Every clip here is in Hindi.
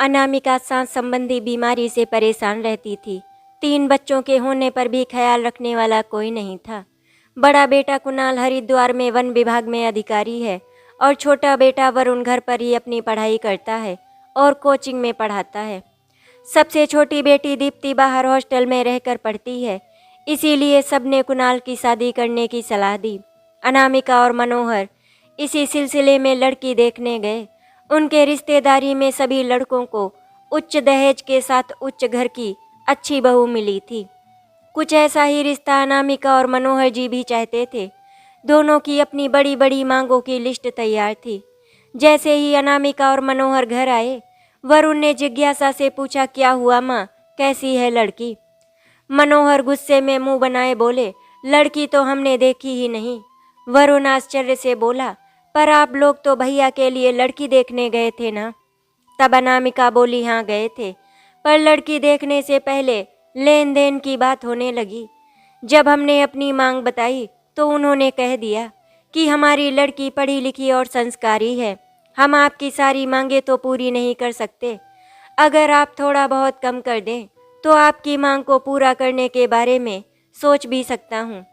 अनामिका सांस संबंधी बीमारी से परेशान रहती थी। 3 बच्चों के होने पर भी ख्याल रखने वाला कोई नहीं था। बड़ा बेटा कुणाल हरिद्वार में वन विभाग में अधिकारी है और छोटा बेटा वरुण घर पर ही अपनी पढ़ाई करता है और कोचिंग में पढ़ाता है। सबसे छोटी बेटी दीप्ति बाहर हॉस्टल में रहकर पढ़ती है, इसीलिए सबने कुणाल की शादी करने की सलाह दी। अनामिका और मनोहर इसी सिलसिले में लड़की देखने गए। उनके रिश्तेदारी में सभी लड़कों को उच्च दहेज के साथ उच्च घर की अच्छी बहू मिली थी। कुछ ऐसा ही रिश्ता अनामिका और मनोहर जी भी चाहते थे। दोनों की अपनी बड़ी बड़ी मांगों की लिस्ट तैयार थी। जैसे ही अनामिका और मनोहर घर आए, वरुण ने जिज्ञासा से पूछा, क्या हुआ माँ, कैसी है लड़की? मनोहर गुस्से में मुंह बनाए बोले, लड़की तो हमने देखी ही नहीं। वरुण आश्चर्य से बोला, पर आप लोग तो भैया के लिए लड़की देखने गए थे ना? तब अनामिका बोली, हाँ गए थे, पर लड़की देखने से पहले लेन देन की बात होने लगी। जब हमने अपनी मांग बताई तो उन्होंने कह दिया कि हमारी लड़की पढ़ी लिखी और संस्कारी है, हम आपकी सारी मांगे तो पूरी नहीं कर सकते। अगर आप थोड़ा बहुत कम कर दें तो आपकी मांग को पूरा करने के बारे में सोच भी सकता हूँ।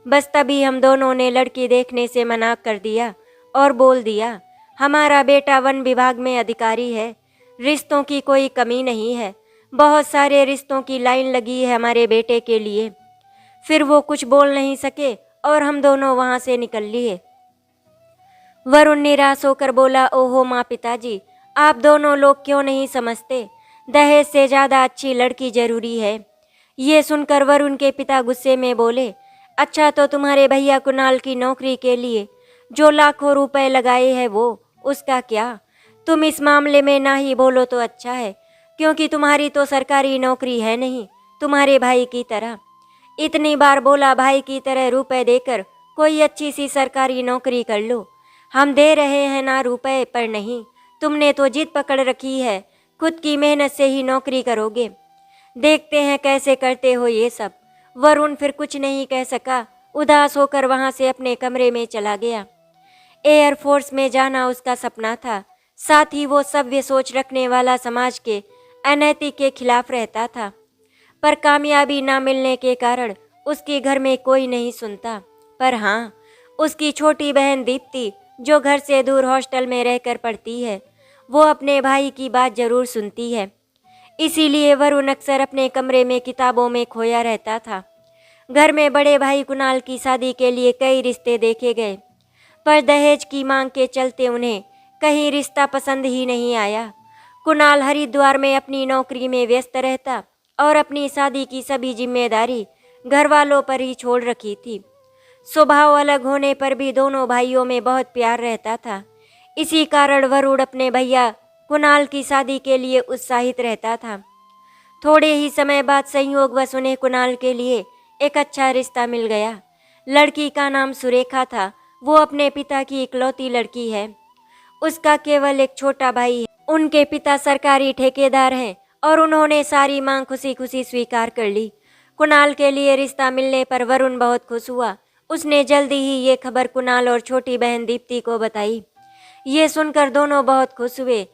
बस तभी हम दोनों ने लड़की देखने से मना कर दिया और बोल दिया, हमारा बेटा वन विभाग में अधिकारी है, रिश्तों की कोई कमी नहीं है, बहुत सारे रिश्तों की लाइन लगी है हमारे बेटे के लिए। फिर वो कुछ बोल नहीं सके और हम दोनों वहाँ से निकल लिए। वरुण निराश होकर बोला, ओहो माँ पिताजी, आप दोनों लोग क्यों नहीं समझते, दहेज से ज़्यादा अच्छी लड़की जरूरी है। ये सुनकर वरुण के पिता गुस्से में बोले, अच्छा तो तुम्हारे भैया कुणाल की नौकरी के लिए जो लाखों रुपए लगाए हैं वो उसका क्या? तुम इस मामले में ना ही बोलो तो अच्छा है, क्योंकि तुम्हारी तो सरकारी नौकरी है नहीं, तुम्हारे भाई की तरह। इतनी बार बोला, भाई की तरह रुपए देकर कोई अच्छी सी सरकारी नौकरी कर लो। हम दे रहे हैं ना रुपए पर नहीं, तुमने तो जिद पकड़ रखी है, खुद की मेहनत से ही नौकरी करोगे। देखते हैं कैसे करते हो ये सब। वरुण फिर कुछ नहीं कह सका, उदास होकर वहाँ से अपने कमरे में चला गया। एयरफोर्स में जाना उसका सपना था, साथ ही वो सभ्य सोच रखने वाला समाज के अनैतिक के खिलाफ रहता था, पर कामयाबी ना मिलने के कारण उसके घर में कोई नहीं सुनता। पर हाँ, उसकी छोटी बहन दीप्ति जो घर से दूर हॉस्टल में रहकर पढ़ती है, वो अपने भाई की बात जरूर सुनती है। इसीलिए वरुण अक्सर अपने कमरे में किताबों में खोया रहता था। घर में बड़े भाई कुणाल की शादी के लिए कई रिश्ते देखे गए, पर दहेज की मांग के चलते उन्हें कहीं रिश्ता पसंद ही नहीं आया। कुणाल हरिद्वार में अपनी नौकरी में व्यस्त रहता और अपनी शादी की सभी जिम्मेदारी घर वालों पर ही छोड़ रखी थी। स्वभाव अलग होने पर भी दोनों भाइयों में बहुत प्यार रहता था। इसी कारण वरुण अपने भैया कुणाल की शादी के लिए उत्साहित रहता था। थोड़े ही समय बाद संयोगवश उन्हें कुणाल के लिए एक अच्छा रिश्ता मिल गया। लड़की का नाम सुरेखा था। वो अपने पिता की इकलौती लड़की है। उसका केवल एक छोटा भाई है। उनके पिता सरकारी ठेकेदार हैं और उन्होंने सारी मांग खुशी खुशी स्वीकार कर ली। कुणाल के लिए रिश्ता मिलने पर वरुण बहुत खुश हुआ। उसने जल्दी ही ये खबर कुणाल और छोटी बहन दीप्ति को बताई। ये सुनकर दोनों बहुत खुश हुए।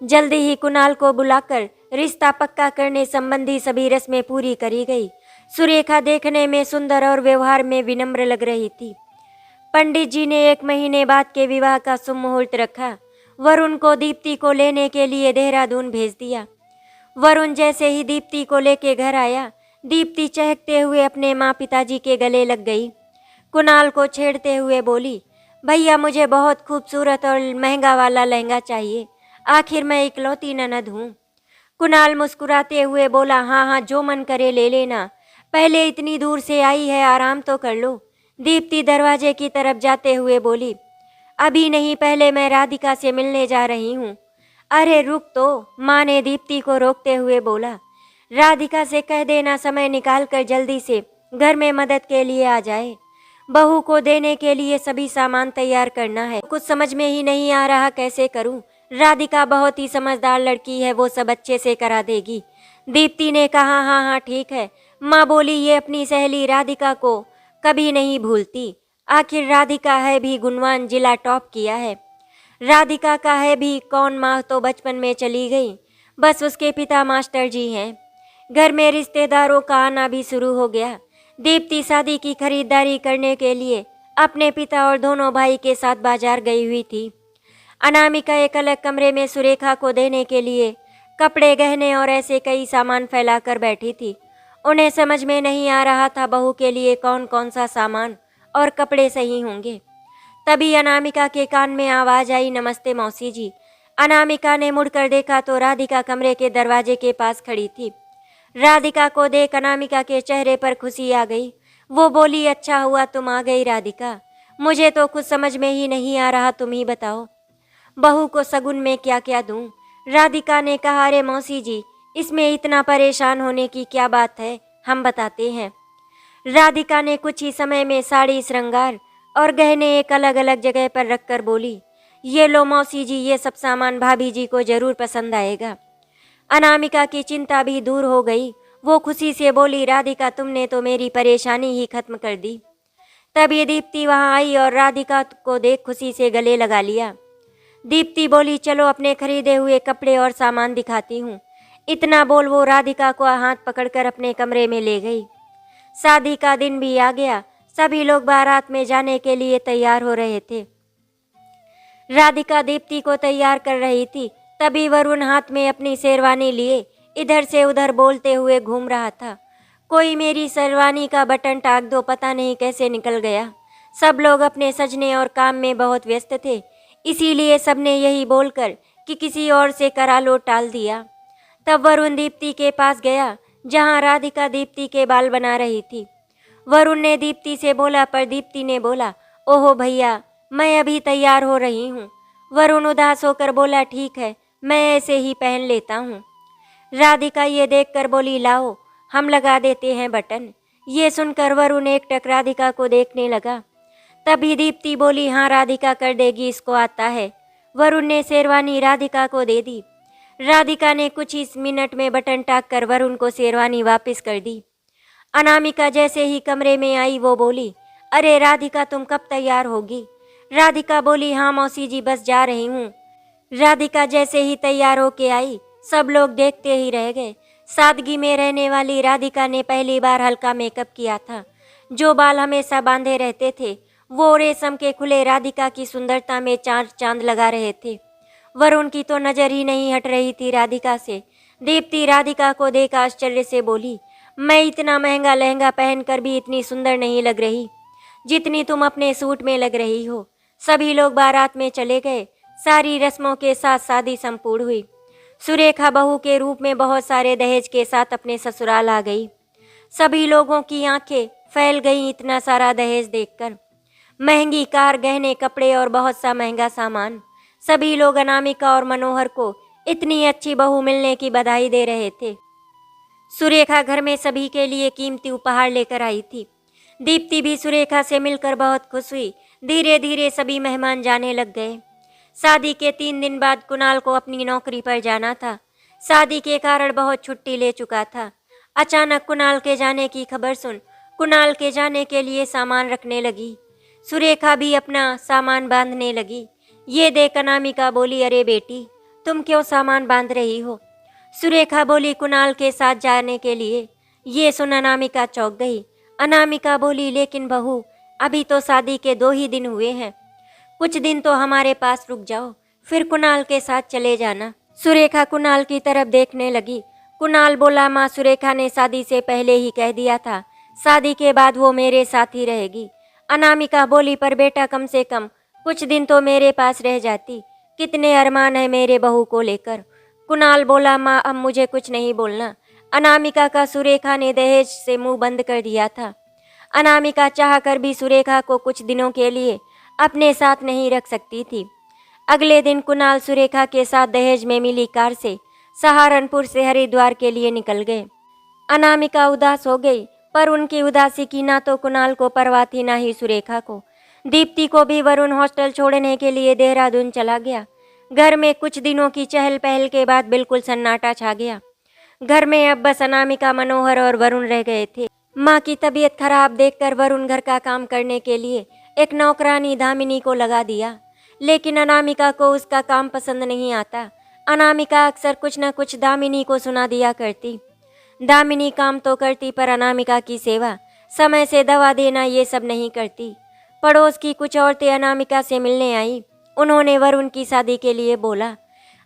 जल्दी ही कुणाल को बुलाकर रिश्ता पक्का करने संबंधी सभी रस्में पूरी करी गई। सुरेखा देखने में सुंदर और व्यवहार में विनम्र लग रही थी। पंडित जी ने 1 महीने बाद के विवाह का शुभ मुहूर्त रखा। वरुण को दीप्ति को लेने के लिए देहरादून भेज दिया। वरुण जैसे ही दीप्ति को लेके घर आया, दीप्ति चहकते हुए अपने माँ पिताजी के गले लग गई। कुणाल को छेड़ते हुए बोली, भैया मुझे बहुत खूबसूरत और महंगा वाला लहंगा चाहिए, आखिर मैं इकलौती ननद हूँ। कुणाल मुस्कुराते हुए बोला, हाँ हाँ जो मन करे ले लेना, पहले इतनी दूर से आई है आराम तो कर लो। दीप्ति दरवाजे की तरफ जाते हुए बोली, अभी नहीं, पहले मैं राधिका से मिलने जा रही हूँ। अरे रुक तो, माँ ने दीप्ति को रोकते हुए बोला, राधिका से कह देना समय निकाल कर जल्दी से घर में मदद के लिए आ जाए। बहू को देने के लिए सभी सामान तैयार करना है। कुछ समझ में ही नहीं आ रहा कैसे करूं। राधिका बहुत ही समझदार लड़की है, वो सब अच्छे से करा देगी। दीप्ति ने कहा, हाँ हाँ ठीक है। माँ बोली, ये अपनी सहेली राधिका को कभी नहीं भूलती। आखिर राधिका है भी गुणवान, जिला टॉप किया है। राधिका का है भी कौन, माँ तो बचपन में चली गई। बस उसके पिता मास्टर जी हैं। घर में रिश्तेदारों का आना भी शुरू हो गया। दीप्ति शादी की खरीदारी करने के लिए अपने पिता और दोनों भाई के साथ बाजार गई हुई थी। अनामिका एक अलग कमरे में सुरेखा को देने के लिए कपड़े, गहने और ऐसे कई सामान फैला कर बैठी थी। उन्हें समझ में नहीं आ रहा था बहू के लिए कौन कौन सा सामान और कपड़े सही होंगे। तभी अनामिका के कान में आवाज आई, नमस्ते मौसी जी। अनामिका ने मुड़कर देखा तो राधिका कमरे के दरवाजे के पास खड़ी थी। राधिका को देख अनामिका के चेहरे पर खुशी आ गई। वो बोली, अच्छा हुआ तुम आ गई राधिका, मुझे तो कुछ समझ में ही नहीं आ रहा, तुम ही बताओ बहू को सगुन में क्या क्या दूं। राधिका ने कहा, अरे मौसी जी, इसमें इतना परेशान होने की क्या बात है, हम बताते हैं। राधिका ने कुछ ही समय में साड़ी, श्रृंगार और गहने एक अलग अलग जगह पर रखकर बोली, ये लो मौसी जी, ये सब सामान भाभी जी को जरूर पसंद आएगा। अनामिका की चिंता भी दूर हो गई। वो खुशी से बोली, राधिका तुमने तो मेरी परेशानी ही खत्म कर दी। तभी दीप्ति वहां आई और राधिका को देख खुशी से गले लगा लिया। दीप्ति बोली, चलो अपने खरीदे हुए कपड़े और सामान दिखाती हूँ। इतना बोल वो राधिका को हाथ पकड़कर अपने कमरे में ले गई। शादी का दिन भी आ गया। सभी लोग बारात में जाने के लिए तैयार हो रहे थे। राधिका दीप्ति को तैयार कर रही थी। तभी वरुण हाथ में अपनी शेरवानी लिए इधर से उधर बोलते हुए घूम रहा था, कोई मेरी शेरवानी का बटन टाक दो, पता नहीं कैसे निकल गया। सब लोग अपने सजने और काम में बहुत व्यस्त थे, इसीलिए सबने यही बोलकर कि किसी और से करा लो टाल दिया। तब वरुण दीप्ति के पास गया जहां राधिका दीप्ति के बाल बना रही थी। वरुण ने दीप्ति से बोला, पर दीप्ति ने बोला, ओहो भैया, मैं अभी तैयार हो रही हूँ। वरुण उदास होकर बोला, ठीक है, मैं ऐसे ही पहन लेता हूँ। राधिका ये देखकर बोली, लाओ हम लगा देते हैं बटन। ये सुनकर वरुण एकटक राधिका को देखने लगा। तभी दीप्ति बोली, हाँ राधिका कर देगी, इसको आता है। वरुण ने शेरवानी राधिका को दे दी। राधिका ने कुछ ही मिनट में बटन टाक कर वरुण को शेरवानी वापस कर दी। अनामिका जैसे ही कमरे में आई वो बोली, अरे राधिका तुम कब तैयार होगी? राधिका बोली, हाँ मौसी जी, बस जा रही हूँ। राधिका जैसे ही तैयार होके आई, सब लोग देखते ही रह गए। सादगी में रहने वाली राधिका ने पहली बार हल्का मेकअप किया था। जो बाल हमेशा बांधे रहते थे वो रेशम के खुले राधिका की सुंदरता में चार चांद लगा रहे थे। वरुण की तो नजर ही नहीं हट रही थी राधिका से। दीप्ति राधिका को देख आश्चर्य से बोली, मैं इतना महंगा लहंगा पहनकर भी इतनी सुंदर नहीं लग रही जितनी तुम अपने सूट में लग रही हो। सभी लोग बारात में चले गए। सारी रस्मों के साथ शादी संपूर्ण हुई। सुरेखा बहू के रूप में बहुत सारे दहेज के साथ अपने ससुराल आ गई। सभी लोगों की आंखें फैल गईं इतना सारा दहेज देखकर। महंगी कार, गहने, कपड़े और बहुत सा महंगा सामान। सभी लोग अनामिका और मनोहर को इतनी अच्छी बहू मिलने की बधाई दे रहे थे। सुरेखा घर में सभी के लिए कीमती उपहार लेकर आई थी। दीप्ति भी सुरेखा से मिलकर बहुत खुश हुई। धीरे धीरे सभी मेहमान जाने लग गए। शादी के 3 दिन बाद कुणाल को अपनी नौकरी पर जाना था। शादी के कारण बहुत छुट्टी ले चुका था। अचानक कुणाल के जाने की खबर सुन कुणाल के जाने के लिए सामान रखने लगी। सुरेखा भी अपना सामान बांधने लगी। ये देख अनामिका बोली, अरे बेटी, तुम क्यों सामान बांध रही हो? सुरेखा बोली, कुणाल के साथ जाने के लिए। ये सुन अनामिका चौंक गई। अनामिका बोली, लेकिन बहू, अभी तो शादी के 2 ही दिन हुए हैं, कुछ दिन तो हमारे पास रुक जाओ, फिर कुणाल के साथ चले जाना। सुरेखा कुणाल की तरफ देखने लगी। कुणाल बोला, माँ, सुरेखा ने शादी से पहले ही कह दिया था, शादी के बाद वो मेरे साथ ही रहेगी। अनामिका बोली, पर बेटा, कम से कम कुछ दिन तो मेरे पास रह जाती, कितने अरमान है मेरे बहू को लेकर। कुणाल बोला, माँ, अब मुझे कुछ नहीं बोलना। अनामिका का सुरेखा ने दहेज से मुंह बंद कर दिया था। अनामिका चाहकर भी सुरेखा को कुछ दिनों के लिए अपने साथ नहीं रख सकती थी। अगले दिन कुणाल सुरेखा के साथ दहेज में मिली कार से सहारनपुर से हरिद्वार के लिए निकल गए। अनामिका उदास हो गई, पर उनकी उदासी की ना तो कुणाल को परवाह थी ना ही सुरेखा को। दीप्ति को भी वरुण हॉस्टल छोड़ने के लिए देहरादून चला गया। घर में कुछ दिनों की चहल पहल के बाद बिल्कुल सन्नाटा छा गया। घर में अब बस अनामिका, मनोहर और वरुण रह गए थे। माँ की तबीयत खराब देखकर वरुण घर का काम करने के लिए एक नौकरानी दामिनी को लगा दिया, लेकिन अनामिका को उसका काम पसंद नहीं आता। अनामिका अक्सर कुछ न कुछ दामिनी को सुना दिया करती। दामिनी काम तो करती पर अनामिका की सेवा, समय से दवा देना ये सब नहीं करती। पड़ोस की कुछ औरतें अनामिका से मिलने आई। उन्होंने वरुण की शादी के लिए बोला।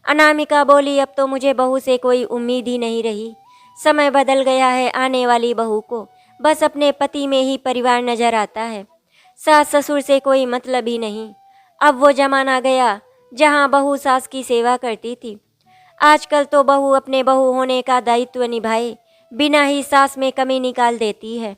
अनामिका बोली, अब तो मुझे बहू से कोई उम्मीद ही नहीं रही। समय बदल गया है, आने वाली बहू को बस अपने पति में ही परिवार नजर आता है, सास ससुर से कोई मतलब ही नहीं। अब वो जमाना गया जहाँ बहू सास की सेवा करती थी। आजकल तो बहू अपने बहू होने का दायित्व निभाए बिना ही सास में कमी निकाल देती है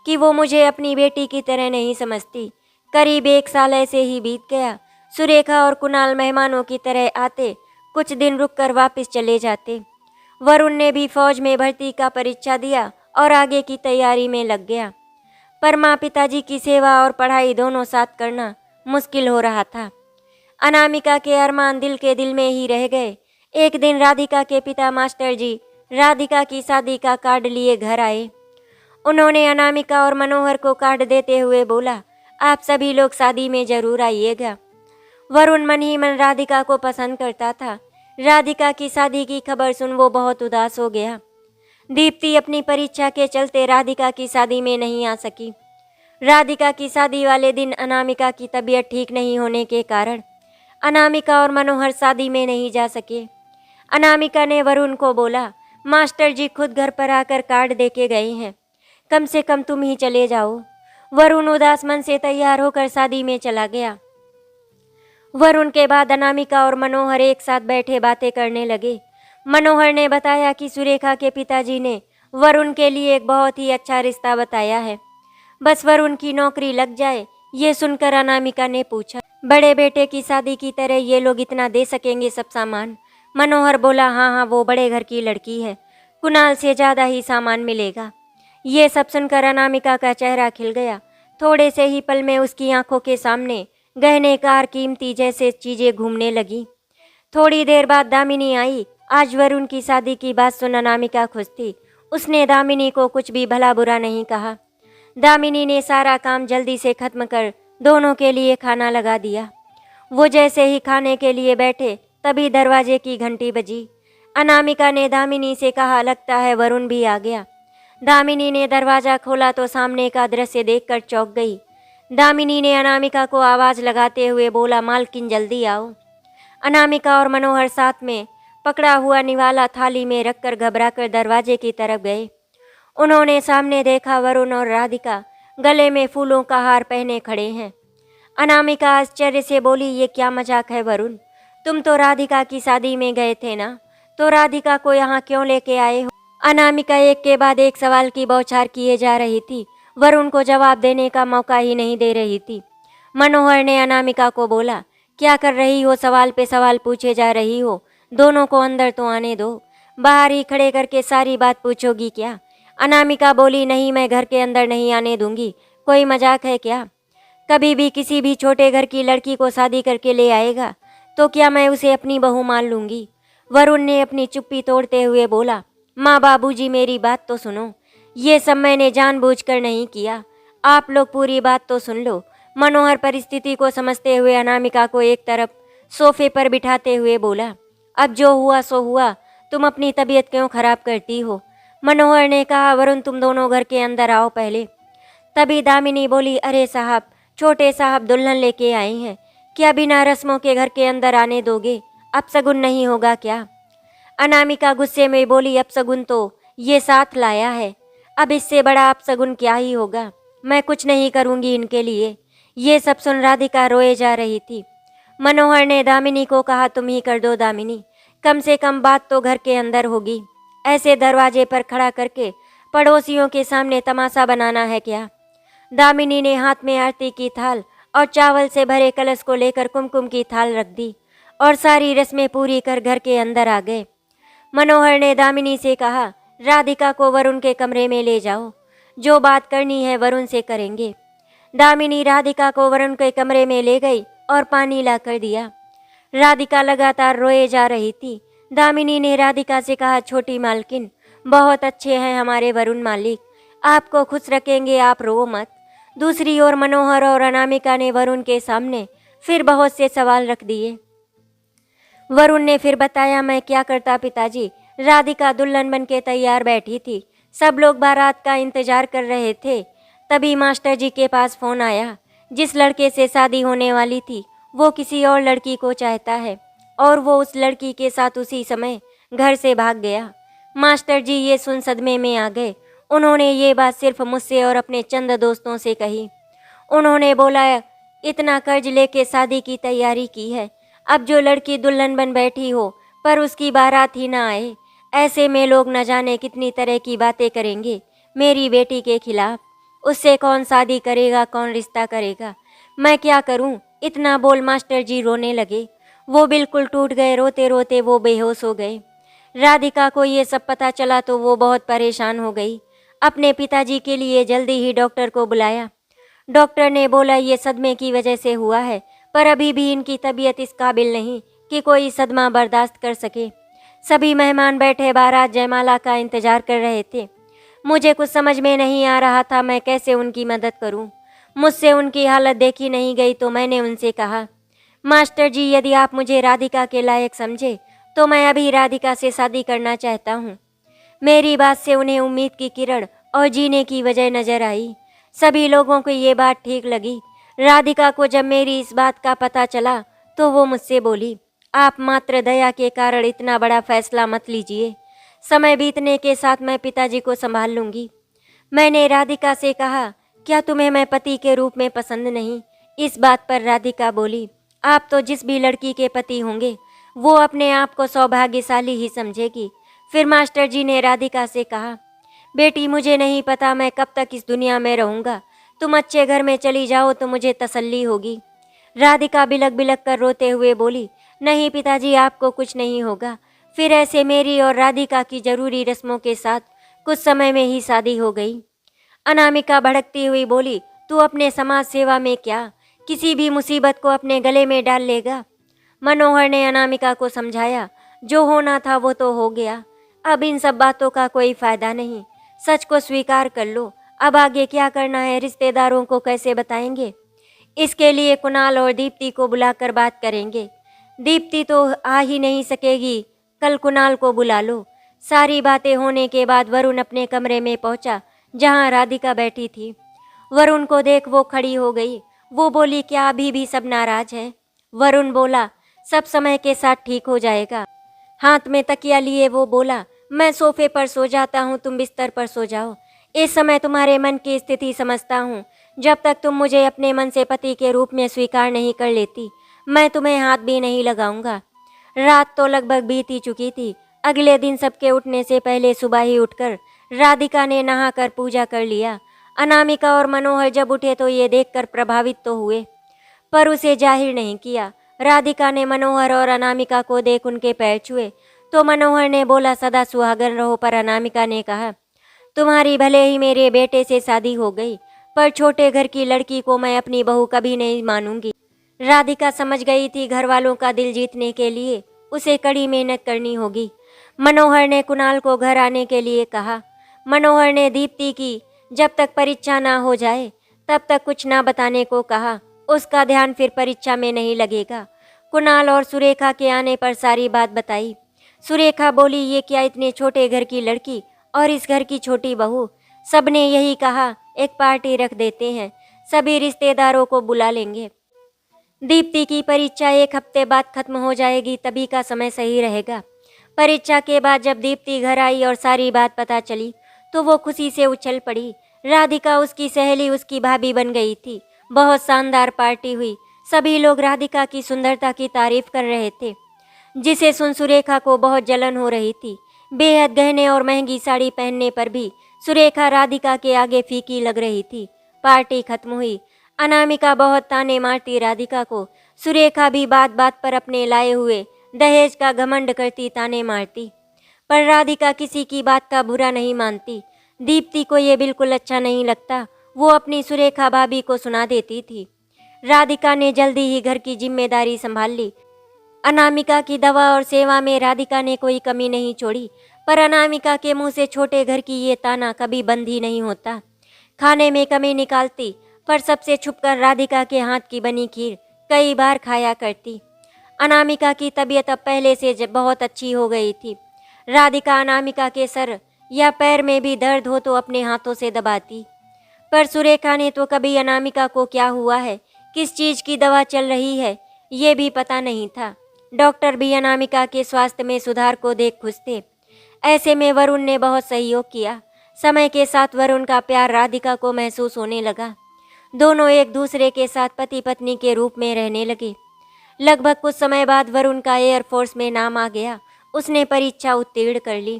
कि वो मुझे अपनी बेटी की तरह नहीं समझती। करीब 1 साल ऐसे ही बीत गया। सुरेखा और कुणाल मेहमानों की तरह आते, कुछ दिन रुककर वापस चले जाते। वरुण ने भी फौज में भर्ती का परीक्षा दिया और आगे की तैयारी में लग गया। पर माँ पिताजी की सेवा और पढ़ाई दोनों साथ करना मुश्किल हो रहा था। अनामिका के अरमान दिल के दिल में ही रह गए। एक दिन राधिका के पिता मास्टर जी राधिका की शादी का कार्ड लिए घर आए। उन्होंने अनामिका और मनोहर को कार्ड देते हुए बोला, आप सभी लोग शादी में जरूर आइएगा। वरुण मन ही मन राधिका को पसंद करता था। राधिका की शादी की खबर सुन वो बहुत उदास हो गया। दीप्ति अपनी परीक्षा के चलते राधिका की शादी में नहीं आ सकी। राधिका की शादी वाले दिन अनामिका की तबीयत ठीक नहीं होने के कारण अनामिका और मनोहर शादी में नहीं जा सके। अनामिका ने वरुण को बोला, मास्टर जी खुद घर पर आकर कार्ड देके गए हैं, कम से कम तुम ही चले जाओ। वरुण उदास मन से तैयार होकर शादी में चला गया। वरुण के बाद अनामिका और मनोहर एक साथ बैठे बातें करने लगे। मनोहर ने बताया कि सुरेखा के पिताजी ने वरुण के लिए एक बहुत ही अच्छा रिश्ता बताया है, बस वरुण की नौकरी लग जाए। ये सुनकर अनामिका ने पूछा, बड़े बेटे की शादी की तरह ये लोग इतना दे सकेंगे सब सामान? मनोहर बोला, हाँ हाँ, वो बड़े घर की लड़की है, कुणाल से ज़्यादा ही सामान मिलेगा। ये सब सुनकर अनामिका का चेहरा खिल गया। थोड़े से ही पल में उसकी आंखों के सामने गहने कार कीमती जैसे चीज़ें घूमने लगी। थोड़ी देर बाद दामिनी आई। आज वरुण की शादी की बात सुन अनामिका खुश थी। उसने दामिनी को कुछ भी भला बुरा नहीं कहा। दामिनी ने सारा काम जल्दी से खत्म कर दोनों के लिए खाना लगा दिया। वो जैसे ही खाने के लिए बैठे तभी दरवाजे की घंटी बजी। अनामिका ने दामिनी से कहा, लगता है वरुण भी आ गया। दामिनी ने दरवाज़ा खोला तो सामने का दृश्य देखकर चौंक गई। दामिनी ने अनामिका को आवाज़ लगाते हुए बोला, मालकिन जल्दी आओ। अनामिका और मनोहर साथ में पकड़ा हुआ निवाला थाली में रखकर घबराकर दरवाजे की तरफ गए। उन्होंने सामने देखा, वरुण और राधिका गले में फूलों का हार पहने खड़े हैं। अनामिका आश्चर्य से बोली, ये क्या मजाक है वरुण? तुम तो राधिका की शादी में गए थे ना, तो राधिका को यहाँ क्यों लेके आए हो? अनामिका एक के बाद एक सवाल की बौछार किए जा रही थी। वरुण को जवाब देने का मौका ही नहीं दे रही थी। मनोहर ने अनामिका को बोला, क्या कर रही हो? सवाल पे सवाल पूछे जा रही हो। दोनों को अंदर तो आने दो, बाहर ही खड़े करके सारी बात पूछोगी क्या? अनामिका बोली, नहीं, मैं घर के अंदर नहीं आने दूंगी। कोई मजाक है क्या? कभी भी किसी भी छोटे घर की लड़की को शादी करके ले आएगा तो क्या मैं उसे अपनी बहू मान लूंगी? वरुण ने अपनी चुप्पी तोड़ते हुए बोला, माँ बाबूजी मेरी बात तो सुनो, ये सब मैंने जानबूझकर नहीं किया। आप लोग पूरी बात तो सुन लो। मनोहर परिस्थिति को समझते हुए अनामिका को एक तरफ सोफे पर बिठाते हुए बोला, अब जो हुआ सो हुआ, तुम अपनी तबीयत क्यों खराब करती हो? मनोहर ने कहा, वरुण तुम दोनों घर के अंदर आओ पहले। तभी दामिनी बोली, अरे साहब, छोटे साहब दुल्हन लेके आए हैं, क्या बिना रस्मों के घर के अंदर आने दोगे? अपशगुन नहीं होगा क्या? अनामिका गुस्से में बोली, अपशगुन तो ये साथ लाया है, अब इससे बड़ा अपशगुन क्या ही होगा? मैं कुछ नहीं करूंगी इनके लिए। ये सब सुन राधिका रोए जा रही थी। मनोहर ने दामिनी को कहा, तुम ही कर दो दामिनी, कम से कम बात तो घर के अंदर होगी। ऐसे दरवाजे पर खड़ा करके पड़ोसियों के सामने तमाशा बनाना है क्या? दामिनी ने हाथ में आरती की थाल और चावल से भरे कलश को लेकर कुमकुम की थाल रख दी और सारी रस्में पूरी कर घर के अंदर आ गए। मनोहर ने दामिनी से कहा, राधिका को वरुण के कमरे में ले जाओ, जो बात करनी है वरुण से करेंगे। दामिनी राधिका को वरुण के कमरे में ले गई और पानी ला कर दिया। राधिका लगातार रोए जा रही थी। दामिनी ने राधिका से कहा, छोटी मालकिन, बहुत अच्छे हैं हमारे वरुण मालिक, आपको खुश रखेंगे, आप रो मत। दूसरी ओर मनोहर और अनामिका ने वरुण के सामने फिर बहुत से सवाल रख दिए। वरुण ने फिर बताया, मैं क्या करता पिताजी, राधिका दुल्हन बन के तैयार बैठी थी, सब लोग बारात का इंतजार कर रहे थे। तभी मास्टर जी के पास फोन आया। जिस लड़के से शादी होने वाली थी वो किसी और लड़की को चाहता है और वो उस लड़की के साथ उसी समय घर से भाग गया। मास्टर जी ये सुन सदमे में आ गए। उन्होंने ये बात सिर्फ मुझसे और अपने चंद दोस्तों से कही। उन्होंने बोला, इतना कर्ज लेके शादी की तैयारी की है, अब जो लड़की दुल्हन बन बैठी हो पर उसकी बारात ही ना आए, ऐसे में लोग न जाने कितनी तरह की बातें करेंगे मेरी बेटी के खिलाफ। उससे कौन शादी करेगा, कौन रिश्ता करेगा, मैं क्या करूं? इतना बोल मास्टर जी रोने लगे। वो बिल्कुल टूट गए। रोते रोते वो बेहोश हो गए। राधिका को ये सब पता चला तो वो बहुत परेशान हो गई। अपने पिताजी के लिए जल्दी ही डॉक्टर को बुलाया। डॉक्टर ने बोला, ये सदमे की वजह से हुआ है, पर अभी भी इनकी तबीयत इस काबिल नहीं कि कोई सदमा बर्दाश्त कर सके। सभी मेहमान बैठे बारात जयमाला का इंतजार कर रहे थे। मुझे कुछ समझ में नहीं आ रहा था मैं कैसे उनकी मदद करूं। मुझसे उनकी हालत देखी नहीं गई तो मैंने उनसे कहा, मास्टर जी यदि आप मुझे राधिका के लायक समझे तो मैं अभी राधिका से शादी करना चाहता हूँ। मेरी बात से उन्हें उम्मीद की किरण और जीने की वजह नजर आई। सभी लोगों को ये बात ठीक लगी। राधिका को जब मेरी इस बात का पता चला तो वो मुझसे बोली, आप मात्र दया के कारण इतना बड़ा फैसला मत लीजिए, समय बीतने के साथ मैं पिताजी को संभाल लूंगी। मैंने राधिका से कहा, क्या तुम्हें मैं पति के रूप में पसंद नहीं? इस बात पर राधिका बोली, आप तो जिस भी लड़की के पति होंगे वो अपने आप को सौभाग्यशाली ही समझेगी। फिर मास्टर जी ने राधिका से कहा, बेटी मुझे नहीं पता मैं कब तक इस दुनिया में रहूँगा, तुम अच्छे घर में चली जाओ तो मुझे तसल्ली होगी। राधिका बिलक बिलक कर रोते हुए बोली, नहीं पिताजी आपको कुछ नहीं होगा। फिर ऐसे मेरी और राधिका की जरूरी रस्मों के साथ कुछ समय में ही शादी हो गई। अनामिका भड़कती हुई बोली, तू अपने समाज सेवा में क्या किसी भी मुसीबत को अपने गले में डाल लेगा? मनोहर ने अनामिका को समझाया, जो होना था वो तो हो गया, अब इन सब बातों का कोई फायदा नहीं, सच को स्वीकार कर लो। अब आगे क्या करना है, रिश्तेदारों को कैसे बताएंगे? इसके लिए कुणाल और दीप्ति को बुलाकर बात करेंगे। दीप्ति तो आ ही नहीं सकेगी, कल कुणाल को बुला लो। सारी बातें होने के बाद वरुण अपने कमरे में पहुंचा जहां राधिका बैठी थी। वरुण को देख वो खड़ी हो गई। वो बोली, क्या अभी भी सब नाराज हैं? वरुण बोला, सब समय के साथ ठीक हो जाएगा। हाथ में तकिया लिए वो बोला, मैं सोफे पर सो जाता हूँ, तुम बिस्तर पर सो जाओ। इस समय तुम्हारे मन की स्थिति समझता हूँ। जब तक तुम मुझे अपने मन से पति के रूप में स्वीकार नहीं कर लेती मैं तुम्हें हाथ भी नहीं लगाऊंगा। रात तो लगभग बीत ही चुकी थी। अगले दिन सबके उठने से पहले सुबह ही उठकर राधिका ने नहाकर पूजा कर लिया। अनामिका और मनोहर जब उठे तो ये देखकर प्रभावित तो हुए पर उसे जाहिर नहीं किया। राधिका ने मनोहर और अनामिका को देख उनके पैर छुए तो मनोहर ने बोला, सदा सुहागन रहो। पर अनामिका ने कहा, तुम्हारी भले ही मेरे बेटे से शादी हो गई पर छोटे घर की लड़की को मैं अपनी बहू कभी नहीं मानूंगी। राधिका समझ गई थी घर वालों का दिल जीतने के लिए उसे कड़ी मेहनत करनी होगी। मनोहर ने कुणाल को घर आने के लिए कहा। मनोहर ने दीप्ति की जब तक परीक्षा ना हो जाए तब तक कुछ ना बताने को कहा। उसका ध्यान फिर परीक्षा में नहीं लगेगा। कुणाल और सुरेखा के आने पर सारी बात बताई। सुरेखा बोली, ये क्या इतने छोटे घर की लड़की और इस घर की छोटी बहू? सबने यही कहा, एक पार्टी रख देते हैं, सभी रिश्तेदारों को बुला लेंगे। दीप्ति की परीक्षा एक हफ्ते बाद खत्म हो जाएगी, तभी का समय सही रहेगा। परीक्षा के बाद जब दीप्ति घर आई और सारी बात पता चली तो वो खुशी से उछल पड़ी। राधिका उसकी सहेली, उसकी भाभी बन गई थी। बहुत शानदार पार्टी हुई। सभी लोग राधिका की सुंदरता की तारीफ कर रहे थे, जिसे सुन सुरेखा को बहुत जलन हो रही थी। बेहद गहने और महंगी साड़ी पहनने पर भी सुरेखा राधिका के आगे फीकी लग रही थी। पार्टी खत्म हुई। अनामिका बहुत ताने मारती राधिका को। सुरेखा भी बात बात पर अपने लाए हुए दहेज का घमंड करती ताने मारती, पर राधिका किसी की बात का बुरा नहीं मानती। दीप्ति को ये बिल्कुल अच्छा नहीं लगता। वो अपनी सुरेखा भाभी को सुना देती थी। राधिका ने जल्दी ही घर की जिम्मेदारी संभाल ली। अनामिका की दवा और सेवा में राधिका ने कोई कमी नहीं छोड़ी, पर अनामिका के मुंह से छोटे घर की ये ताना कभी बंद ही नहीं होता। खाने में कमी निकालती पर सबसे छुपकर राधिका के हाथ की बनी खीर कई बार खाया करती। अनामिका की तबीयत अब पहले से बहुत अच्छी हो गई थी। राधिका अनामिका के सर या पैर में भी दर्द हो तो अपने हाथों से दबाती, पर सुरेखा ने तो कभी अनामिका को क्या हुआ है, किस चीज़ की दवा चल रही है, ये भी पता नहीं था। डॉक्टर भी अनामिका के स्वास्थ्य में सुधार को देख खुश थे। ऐसे में वरुण ने बहुत सहयोग किया। समय के साथ वरुण का प्यार राधिका को महसूस होने लगा। दोनों एक दूसरे के साथ पति पत्नी के रूप में रहने लगे। लगभग कुछ समय बाद वरुण का एयरफोर्स में नाम आ गया। उसने परीक्षा उत्तीर्ण कर ली।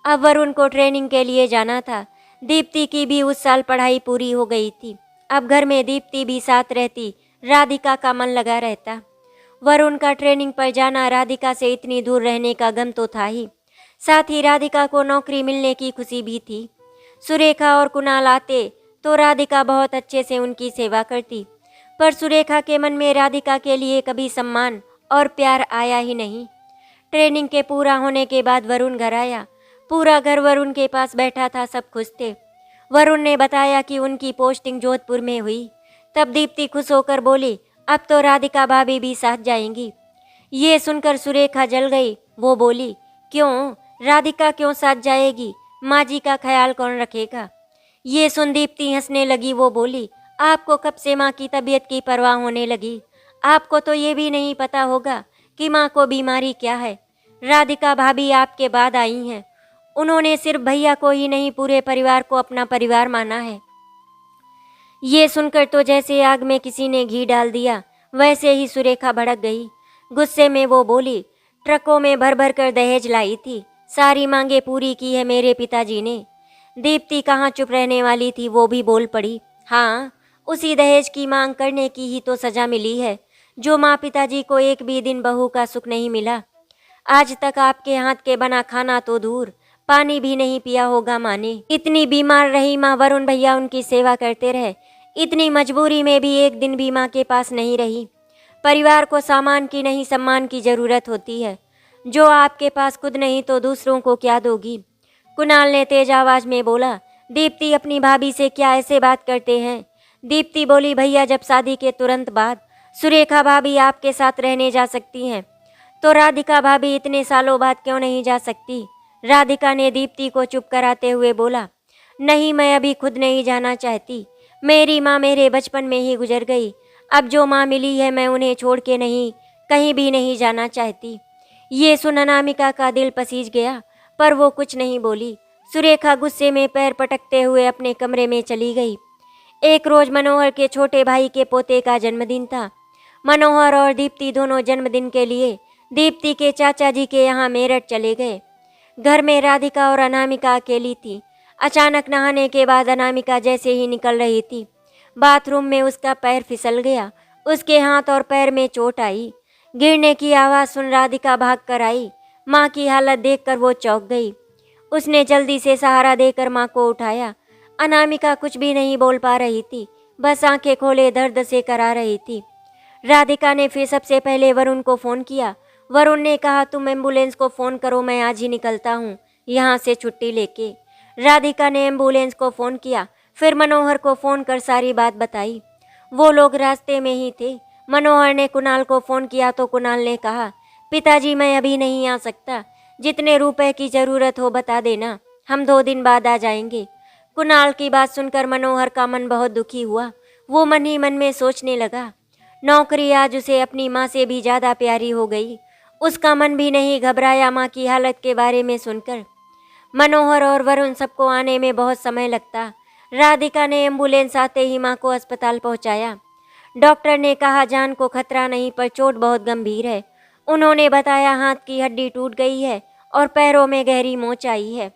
अब वरुण को ट्रेनिंग के लिए जाना था। दीप्ति की भी उस साल पढ़ाई पूरी हो गई थी। अब घर में दीप्ति भी साथ रहती, राधिका का मन लगा रहता। वरुण का ट्रेनिंग पर जाना राधिका से इतनी दूर रहने का गम तो था ही, साथ ही राधिका को नौकरी मिलने की खुशी भी थी। सुरेखा और कुणाल आते तो राधिका बहुत अच्छे से उनकी सेवा करती, पर सुरेखा के मन में राधिका के लिए कभी सम्मान और प्यार आया ही नहीं। ट्रेनिंग के पूरा होने के बाद वरुण घर आया। पूरा घर वरुण के पास बैठा था, सब खुश थे। वरुण ने बताया कि उनकी पोस्टिंग जोधपुर में हुई। तब दीप्ति खुश होकर बोली, अब तो राधिका भाभी भी साथ जाएंगी। ये सुनकर सुरेखा जल गई। वो बोली, क्यों, राधिका क्यों साथ जाएगी? माँ जी का ख्याल कौन रखेगा? ये सुन दीप्ति हंसने लगी। वो बोली, आपको कब से माँ की तबीयत की परवाह होने लगी? आपको तो ये भी नहीं पता होगा कि माँ को बीमारी क्या है। राधिका भाभी आपके बाद आई हैं। उन्होंने सिर्फ भैया को ही नहीं, पूरे परिवार को अपना परिवार माना है। ये सुनकर तो जैसे आग में किसी ने घी डाल दिया, वैसे ही सुरेखा भड़क गई। गुस्से में वो बोली, ट्रकों में भर भर कर दहेज लाई थी, सारी मांगे पूरी की है मेरे पिताजी ने। दीप्ति कहाँ चुप रहने वाली थी, वो भी बोल पड़ी, हाँ, उसी दहेज की मांग करने की ही तो सजा मिली है, जो माँ पिताजी को एक भी दिन बहू का सुख नहीं मिला। आज तक आपके हाथ के बना खाना तो दूर, पानी भी नहीं पिया होगा माँ ने। इतनी बीमार रही माँ, वरुण भैया उनकी सेवा करते रहे। इतनी मजबूरी में भी एक दिन भी माँ के पास नहीं रही। परिवार को सामान की नहीं, सम्मान की जरूरत होती है। जो आपके पास खुद नहीं तो दूसरों को क्या दोगी? कुणाल ने तेज आवाज में बोला, दीप्ति अपनी भाभी से क्या ऐसे बात करते हैं? दीप्ति बोली, भैया जब शादी के तुरंत बाद सुरेखा भाभी आपके साथ रहने जा सकती हैं, तो राधिका भाभी इतने सालों बाद क्यों नहीं जा सकती? राधिका ने दीप्ति को चुप कराते हुए बोला, नहीं, मैं अभी खुद नहीं जाना चाहती। मेरी माँ मेरे बचपन में ही गुजर गई। अब जो माँ मिली है, मैं उन्हें छोड़ के नहीं, कहीं भी नहीं जाना चाहती। ये सुन अनामिका का दिल पसीज गया, पर वो कुछ नहीं बोली। सुरेखा गुस्से में पैर पटकते हुए अपने कमरे में चली गई। एक रोज मनोहर के छोटे भाई के पोते का जन्मदिन था। मनोहर और दीप्ति दोनों जन्मदिन के लिए दीप्ति के चाचा जी के यहाँ मेरठ चले गए। घर में राधिका और अनामिका अकेली थी। अचानक नहाने के बाद अनामिका जैसे ही निकल रही थी, बाथरूम में उसका पैर फिसल गया। उसके हाथ और पैर में चोट आई। गिरने की आवाज़ सुन राधिका भाग कर आई। माँ की हालत देखकर वो चौंक गई। उसने जल्दी से सहारा देकर माँ को उठाया। अनामिका कुछ भी नहीं बोल पा रही थी, बस आंखें खोले दर्द से करा रही थी। राधिका ने फिर सबसे पहले वरुण को फ़ोन किया। वरुण ने कहा, तुम एम्बुलेंस को फ़ोन करो, मैं आज ही निकलता हूँ यहाँ से छुट्टी लेके। राधिका ने एम्बुलेंस को फ़ोन किया, फिर मनोहर को फ़ोन कर सारी बात बताई। वो लोग रास्ते में ही थे। मनोहर ने कुणाल को फ़ोन किया तो कुणाल ने कहा, पिताजी मैं अभी नहीं आ सकता, जितने रुपए की ज़रूरत हो बता देना, हम 2 दिन बाद आ जाएंगे। कुणाल की बात सुनकर मनोहर का मन बहुत दुखी हुआ। वो मन ही मन में सोचने लगा, नौकरी आज उसे अपनी माँ से भी ज़्यादा प्यारी हो गई। उसका मन भी नहीं घबराया माँ की हालत के बारे में सुनकर। मनोहर और वरुण सबको आने में बहुत समय लगता। राधिका ने एम्बुलेंस आते ही माँ को अस्पताल पहुँचाया। डॉक्टर ने कहा, जान को खतरा नहीं, पर चोट बहुत गंभीर है। उन्होंने बताया, हाथ की हड्डी टूट गई है और पैरों में गहरी मोच आई है।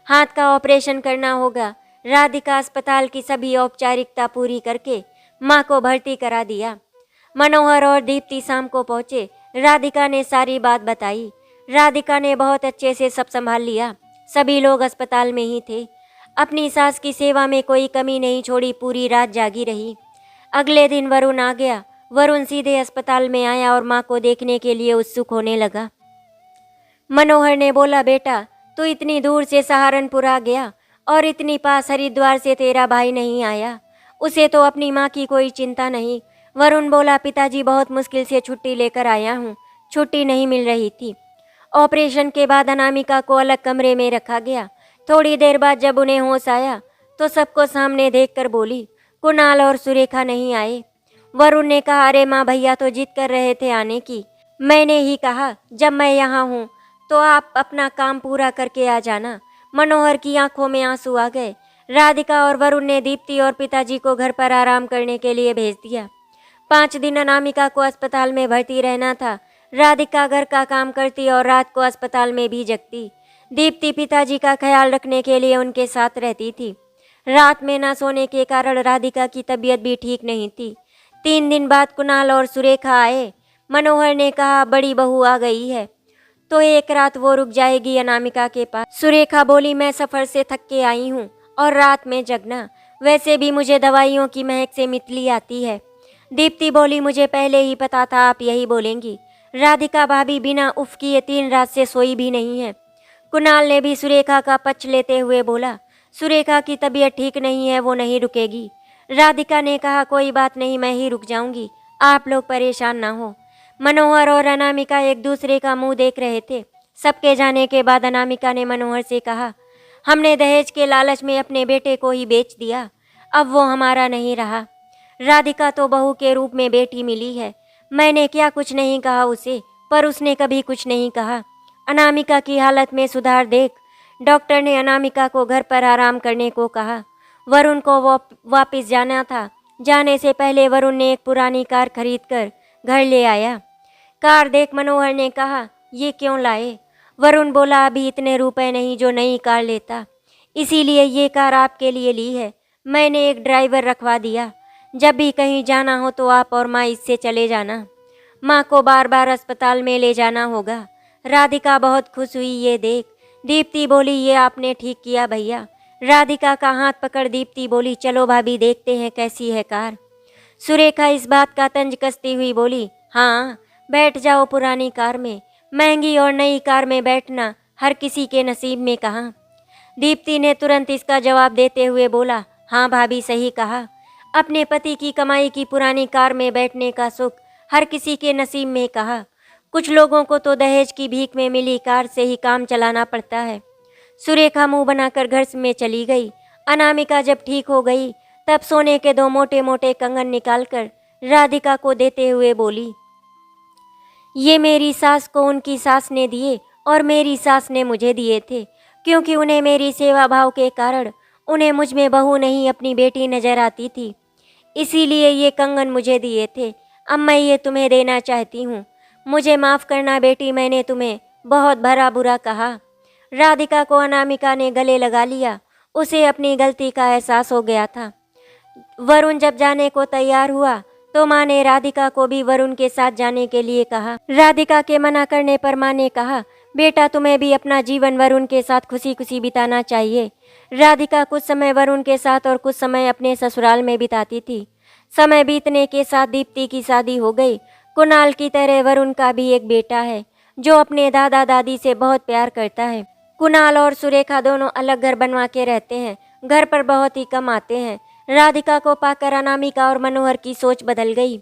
हाथ का ऑपरेशन करना होगा। राधिका अस्पताल की सभी औपचारिकता पूरी करके माँ को भर्ती करा दिया। मनोहर और दीप्ति शाम को पहुँचे। राधिका ने सारी बात बताई। राधिका ने बहुत अच्छे से सब संभाल लिया। सभी लोग अस्पताल में ही थे। अपनी सास की सेवा में कोई कमी नहीं छोड़ी, पूरी रात जागी रही। अगले दिन वरुण आ गया। वरुण सीधे अस्पताल में आया और माँ को देखने के लिए उत्सुक होने लगा। मनोहर ने बोला, बेटा तू इतनी दूर से सहारनपुर आ गया और इतनी पास हरिद्वार से तेरा भाई नहीं आया, उसे तो अपनी माँ की कोई चिंता नहीं। वरुण बोला, पिताजी बहुत मुश्किल से छुट्टी लेकर आया हूँ, छुट्टी नहीं मिल रही थी। ऑपरेशन के बाद अनामिका को अलग कमरे में रखा गया। थोड़ी देर बाद जब उन्हें होश आया तो सबको सामने देखकर बोली, कुणाल और सुरेखा नहीं आए। वरुण ने कहा, अरे माँ, भैया तो जिद कर रहे थे आने की। मैंने ही कहा जब मैं यहाँ हूँ तो आप अपना काम पूरा करके आ जाना। मनोहर की आंखों में आंसू आ गए। राधिका और वरुण ने दीप्ति और पिताजी को घर पर आराम करने के लिए भेज दिया। 5 दिन अनामिका को अस्पताल में भर्ती रहना था। राधिका घर का काम करती और रात को अस्पताल में भी जगती। दीप्ति पिताजी का ख्याल रखने के लिए उनके साथ रहती थी। रात में न सोने के कारण राधिका की तबीयत भी ठीक नहीं थी। 3 दिन बाद कुणाल और सुरेखा आए। मनोहर ने कहा, बड़ी बहू आ गई है तो एक रात वो रुक जाएगी अनामिका के पास। सुरेखा बोली, मैं सफ़र से थक के आई हूँ और रात में जगना, वैसे भी मुझे दवाइयों की महक से मितली आती है। दीप्ति बोली, मुझे पहले ही पता था आप यही बोलेंगी। राधिका भाभी बिना उफ किए 3 रात से सोई भी नहीं है। कुणाल ने भी सुरेखा का पक्ष लेते हुए बोला, सुरेखा की तबीयत ठीक नहीं है, वो नहीं रुकेगी। राधिका ने कहा, कोई बात नहीं, मैं ही रुक जाऊंगी, आप लोग परेशान ना हो। मनोहर और अनामिका एक दूसरे का मुंह देख रहे थे। सबके जाने के बाद अनामिका ने मनोहर से कहा, हमने दहेज के लालच में अपने बेटे को ही बेच दिया, अब वो हमारा नहीं रहा। राधिका तो बहू के रूप में बेटी मिली है। मैंने क्या कुछ नहीं कहा उसे, पर उसने कभी कुछ नहीं कहा। अनामिका की हालत में सुधार देख डॉक्टर ने अनामिका को घर पर आराम करने को कहा। वरुण को वापस जाना था। जाने से पहले वरुण ने एक पुरानी कार खरीदकर घर ले आया। कार देख मनोहर ने कहा, ये क्यों लाए? वरुण बोला, अभी इतने रुपए नहीं जो नई कार लेता, इसीलिए ये कार आपके लिए ली है। मैंने एक ड्राइवर रखवा दिया, जब भी कहीं जाना हो तो आप और माँ इससे चले जाना। माँ को बार बार अस्पताल में ले जाना होगा। राधिका बहुत खुश हुई ये देख। दीप्ति बोली, ये आपने ठीक किया भैया। राधिका का हाथ पकड़ दीप्ति बोली, चलो भाभी देखते हैं कैसी है कार। सुरेखा इस बात का तंज कसती हुई बोली, हाँ बैठ जाओ पुरानी कार में, महंगी और नई कार में बैठना हर किसी के नसीब में कहाँ। दीप्ति ने तुरंत इसका जवाब देते हुए बोला, हाँ भाभी सही कहा, अपने पति की कमाई की पुरानी कार में बैठने का सुख हर किसी के नसीब में कहा। कुछ लोगों को तो दहेज की भीख में मिली कार से ही काम चलाना पड़ता है। सुरेखा मुंह बनाकर घर में चली गई। अनामिका जब ठीक हो गई तब सोने के 2 मोटे मोटे कंगन निकालकर राधिका को देते हुए बोली, ये मेरी सास को उनकी सास ने दिए और मेरी सास ने मुझे दिए थे, क्योंकि उन्हें मेरी सेवा भाव के कारण उन्हें मुझ में बहू नहीं अपनी बेटी नजर आती थी, इसीलिए ये कंगन मुझे दिए थे। अब मैं ये तुम्हें देना चाहती हूँ। मुझे माफ़ करना बेटी, मैंने तुम्हें बहुत भरा बुरा कहा। राधिका को अनामिका ने गले लगा लिया। उसे अपनी गलती का एहसास हो गया था। वरुण जब जाने को तैयार हुआ तो माँ ने राधिका को भी वरुण के साथ जाने के लिए कहा। राधिका के मना करने पर माँ ने कहा, बेटा तुम्हें भी अपना जीवन वरुण के साथ खुशी खुशी बिताना चाहिए। राधिका कुछ समय वरुण के साथ और कुछ समय अपने ससुराल में बिताती थी। समय बीतने के साथ दीप्ति की शादी हो गई। कुणाल की तरह वरुण का भी एक बेटा है जो अपने दादा दादी से बहुत प्यार करता है। कुणाल और सुरेखा दोनों अलग घर बनवा के रहते हैं, घर पर बहुत ही कम आते हैं। राधिका को पाकर अनामिका और मनोहर की सोच बदल गई।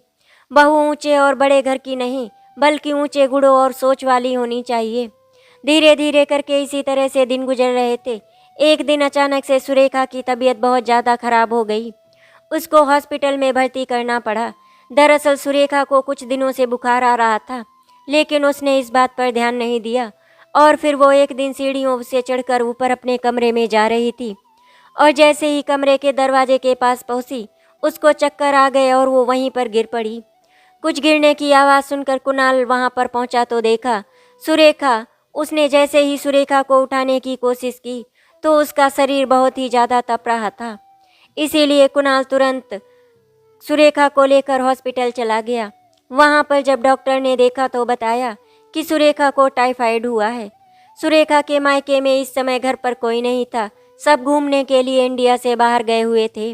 बहू ऊंचे और बड़े घर की नहीं बल्कि ऊंचे गुणों और सोच वाली होनी चाहिए। धीरे धीरे करके इसी तरह से दिन गुजर रहे थे। एक दिन अचानक से सुरेखा की तबीयत बहुत ज़्यादा खराब हो गई। उसको हॉस्पिटल में भर्ती करना पड़ा। दरअसल सुरेखा को कुछ दिनों से बुखार आ रहा था, लेकिन उसने इस बात पर ध्यान नहीं दिया और फिर वो एक दिन सीढ़ियों से चढ़कर ऊपर अपने कमरे में जा रही थी और जैसे ही कमरे के दरवाजे के पास पहुंची उसको चक्कर आ गए और वो वहीं पर गिर पड़ी। कुछ गिरने की आवाज़ सुनकर कुणाल वहां पर पहुंचा तो देखा सुरेखा। उसने जैसे ही सुरेखा को उठाने की कोशिश की तो उसका शरीर बहुत ही ज़्यादा तप रहा था, इसीलिए कुणाल तुरंत सुरेखा को लेकर हॉस्पिटल चला गया। वहां पर जब डॉक्टर ने देखा तो बताया कि सुरेखा को टाइफाइड हुआ है। सुरेखा के मायके में इस समय घर पर कोई नहीं था, सब घूमने के लिए इंडिया से बाहर गए हुए थे।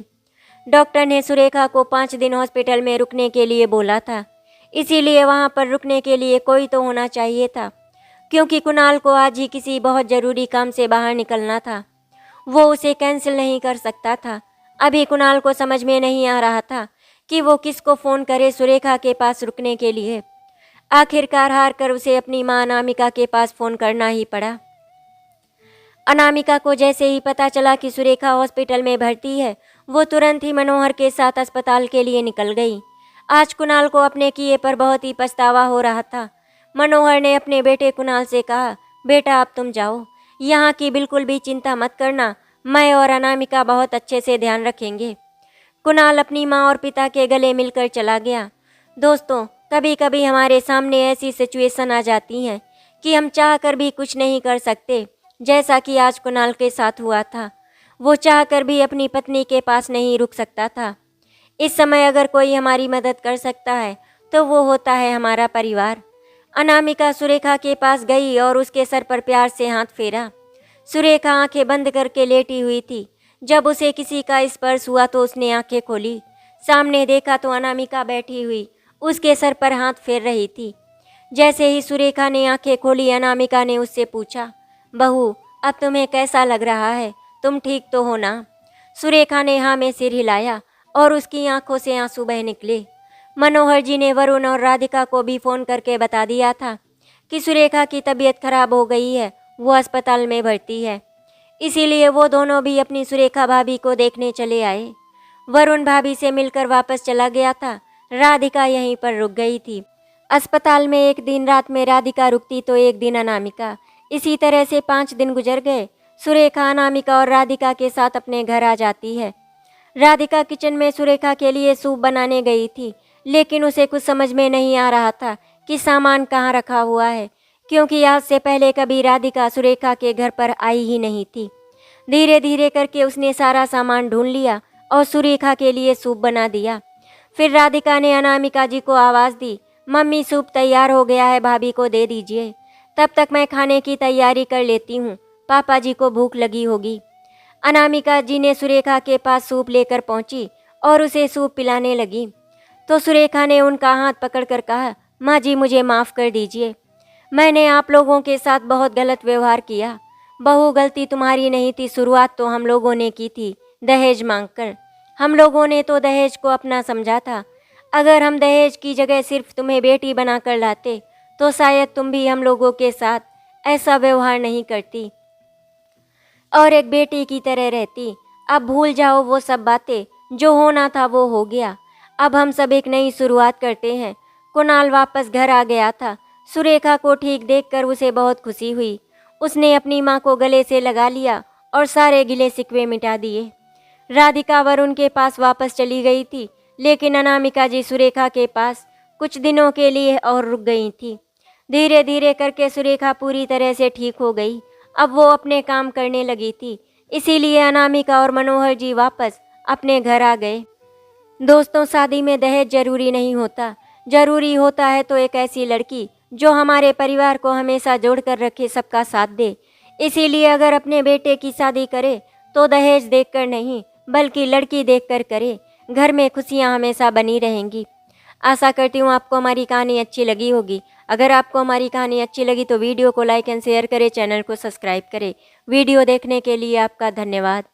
डॉक्टर ने सुरेखा को 5 दिन हॉस्पिटल में रुकने के लिए बोला था, इसीलिए वहां पर रुकने के लिए कोई तो होना चाहिए था, क्योंकि कुणाल को आज ही किसी बहुत ज़रूरी काम से बाहर निकलना था। वो उसे कैंसिल नहीं कर सकता था। अभी कुणाल को समझ में नहीं आ रहा था कि वो किसको फ़ोन करे सुरेखा के पास रुकने के लिए। आखिरकार हार कर उसे अपनी मां अनामिका के पास फ़ोन करना ही पड़ा। अनामिका को जैसे ही पता चला कि सुरेखा हॉस्पिटल में भर्ती है, वो तुरंत ही मनोहर के साथ अस्पताल के लिए निकल गई। आज कुणाल को अपने किए पर बहुत ही पछतावा हो रहा था। मनोहर ने अपने बेटे कुणाल से कहा, बेटा अब तुम जाओ, यहाँ की बिल्कुल भी चिंता मत करना, मैं और अनामिका बहुत अच्छे से ध्यान रखेंगे। कुणाल अपनी माँ और पिता के गले मिलकर चला गया। दोस्तों, कभी कभी हमारे सामने ऐसी सिचुएशन आ जाती हैं कि हम चाह कर भी कुछ नहीं कर सकते, जैसा कि आज कुणाल के साथ हुआ था। वो चाह कर भी अपनी पत्नी के पास नहीं रुक सकता था। इस समय अगर कोई हमारी मदद कर सकता है तो वो होता है हमारा परिवार। अनामिका सुरेखा के पास गई और उसके सर पर प्यार से हाथ फेरा। सुरेखा आंखें बंद करके लेटी हुई थी। जब उसे किसी का स्पर्श हुआ तो उसने आंखें खोली। सामने देखा तो अनामिका बैठी हुई उसके सर पर हाथ फेर रही थी। जैसे ही सुरेखा ने आंखें खोली, अनामिका ने उससे पूछा, बहू अब तुम्हें कैसा लग रहा है, तुम ठीक तो हो ना? सुरेखा ने हाँ में सिर हिलाया और उसकी आंखों से आंसू बह निकले। मनोहर जी ने वरुण और राधिका को भी फ़ोन करके बता दिया था कि सुरेखा की तबीयत खराब हो गई है, वो अस्पताल में भर्ती है। इसीलिए वो दोनों भी अपनी सुरेखा भाभी को देखने चले आए। वरुण भाभी से मिलकर वापस चला गया था। राधिका यहीं पर रुक गई थी। अस्पताल में एक दिन रात में राधिका रुकती तो एक दिन अनामिका। इसी तरह से 5 दिन गुजर गए। सुरेखा अनामिका और राधिका के साथ अपने घर आ जाती है। राधिका किचन में सुरेखा के लिए सूप बनाने गई थी, लेकिन उसे कुछ समझ में नहीं आ रहा था कि सामान कहाँ रखा हुआ है, क्योंकि आज से पहले कभी राधिका सुरेखा के घर पर आई ही नहीं थी। धीरे धीरे करके उसने सारा सामान ढूंढ लिया और सुरेखा के लिए सूप बना दिया। फिर राधिका ने अनामिका जी को आवाज़ दी, मम्मी सूप तैयार हो गया है, भाभी को दे दीजिए। तब तक मैं खाने की तैयारी कर लेती हूँ, पापा जी को भूख लगी होगी। अनामिका जी ने सुरेखा के पास सूप लेकर पहुँची और उसे सूप पिलाने लगी। तो सुरेखा ने उनका हाथ पकड़कर कहा, माँ जी मुझे माफ़ कर दीजिए, मैंने आप लोगों के साथ बहुत गलत व्यवहार किया। बहू गलती तुम्हारी नहीं थी, शुरुआत तो हम लोगों ने की थी दहेज मांगकर। हम लोगों ने तो दहेज को अपना समझा था। अगर हम दहेज की जगह सिर्फ तुम्हें बेटी बनाकर लाते तो शायद तुम भी हम लोगों के साथ ऐसा व्यवहार नहीं करती और एक बेटी की तरह रहती। अब भूल जाओ वो सब बातें, जो होना था वो हो गया। अब हम सब एक नई शुरुआत करते हैं। कुणाल वापस घर आ गया था। सुरेखा को ठीक देखकर उसे बहुत खुशी हुई। उसने अपनी माँ को गले से लगा लिया और सारे गिले शिकवे मिटा दिए। राधिका वरुण के पास वापस चली गई थी, लेकिन अनामिका जी सुरेखा के पास कुछ दिनों के लिए और रुक गई थी। धीरे धीरे करके सुरेखा पूरी तरह से ठीक हो गई। अब वो अपने काम करने लगी थी। इसीलिए अनामिका और मनोहर जी वापस अपने घर आ गए। दोस्तों, शादी में दहेज जरूरी नहीं होता। जरूरी होता है तो एक ऐसी लड़की जो हमारे परिवार को हमेशा जोड़ कर रखे, सबका साथ दे। इसीलिए अगर अपने बेटे की शादी करे तो दहेज देखकर नहीं, बल्कि लड़की देखकर करे। घर में खुशियां हमेशा बनी रहेंगी। आशा करती हूँ आपको हमारी कहानी अच्छी लगी होगी। अगर आपको हमारी कहानी अच्छी लगी तो वीडियो को लाइक एंड शेयर करें, चैनल को सब्सक्राइब करें। वीडियो देखने के लिए आपका धन्यवाद।